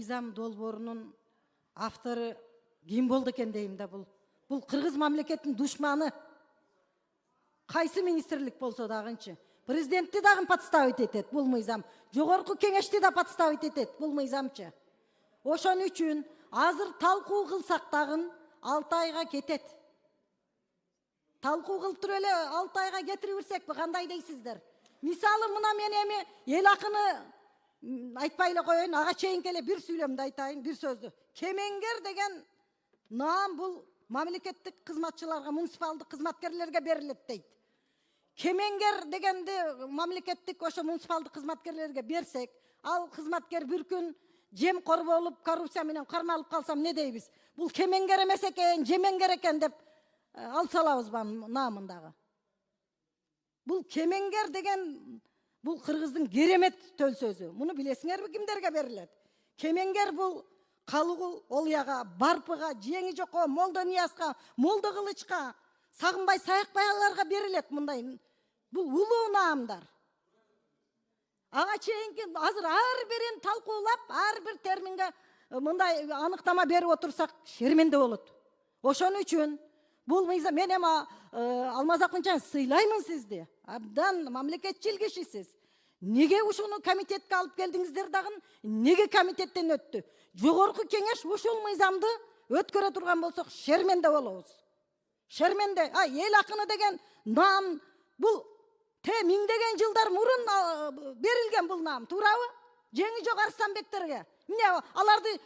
мыйзам долбоорунун автору ким болду экен дейм да. Бул кыргыз мамлекетинин душманы. Кайсы министрлик болсо дагынчы. Президентти дагы подставить этет бул мыйзам. Жогорку кеңешти да подставить этет бул мыйзамчы. Ошон үчүн азыр талкуу кылсак дагы 6 айга кетет. Талкуу кылып туруп эле 6 айга кетирип берсекпи, кандай дейсиздер? Мисалы мына мен эми эл акыны айтпай эле коеюн, ага чейинки эле бир сүйлөмдү айтайын, бир сөздү. Кемеңгер деген наам бул мамлекеттик кызматчыларга, муниципалдык кызматкерлерге берилет дейт. Кемеңгер дегенди мамлекеттик ошо муниципалдык кызматкерлерге берсек, ал кызматкер бир күн жемкор болуп, коррупция менен кармалып калсам не дейбиз? Бул кемеңгер эмес экен, жемеңгер экен деп алып салабызбы наамындагы? Бул кемеңгер деген бул кыргыздын керемет төл сөзү. Муну билесиңерби кимдерге берилет? Кемеңгер бул Калыгул Олияга, Барпыга, Жеңи Жокко, Молдо Ниязга, Молдо Кылычка, Сагынбай Саякбайларга берилет мындай. Бул улуу наамдар. Ага чейинки азыр ар бирин талкуулап, ар бир терминге мындай аныктама берип отурсак шерменде болот. Ошон үчүн бул мыйзам, мен эми Алмаз Акунчан сыйлаймын сизди. Абдан мамлекетчил кишисиз. Неге ушуну комитетке алып келдиңиздер дагы? Неге комитеттен өттү? Жогорку кеңеш ушул мыйзамды өткөрө турган болсок шерменде болобуз. Шерменде. Эл акыны деген наам бул миңдеген жылдар мурун берилген бул наам, туурабы? Жеңи жок Арстанбектерге. Эмне аларды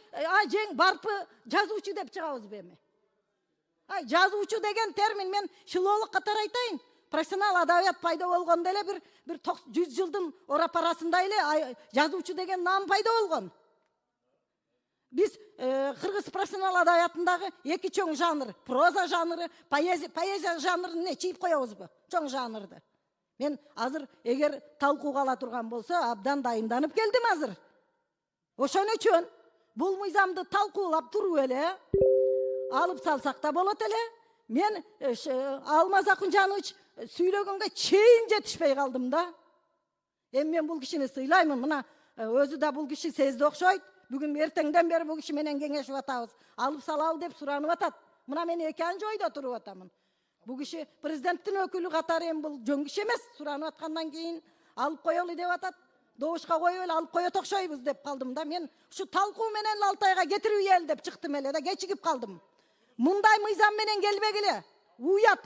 жең Барпы жазуучу деп чыгабызбы эми? Жазуучу деген термин мен шылоолук катары айтайын. Профессионал адабият пайда болгондо эле бир 100 жылдын ора-парасында эле жазуучу деген наам пайда болгон. Биз кыргыз профессионал адабиятындагы эки чоң жанр, проза жанры, поэзия жанрын чийип коебузбу? Чоң жанрды. Мен азыр эгер талкууга ала турган болсо, абдан дайынданып келдим азыр. Ошон үчүн бул мыйзамды талкуулап туруп эле алып салсак да болот эле. Мен Алмаз Акунжанович сүйлөгөнгө чейин жетишпей калдым да. Эми мен бул кишини сыйлаймын. Мына өзү да бул киши сезди окшойт. Бүгүн эртеңден бери бул киши менен кеңешип атабыз. Алып салалы деп суранып атат. Мына мен эки жойдо туруп атамын. Бул киши президенттин өкүлү катары эми бул жөн киши эмес. Суранып аткандан кийин алып коелу деп атат. Добушка коюп эле алып коет окшойбуз деп калдым да. Мен ушу талкуу менен 6 айга кетирип эл деп чыктым эле да, кечигип калдым. Мындай мыйзам менен келбегиле. Уят.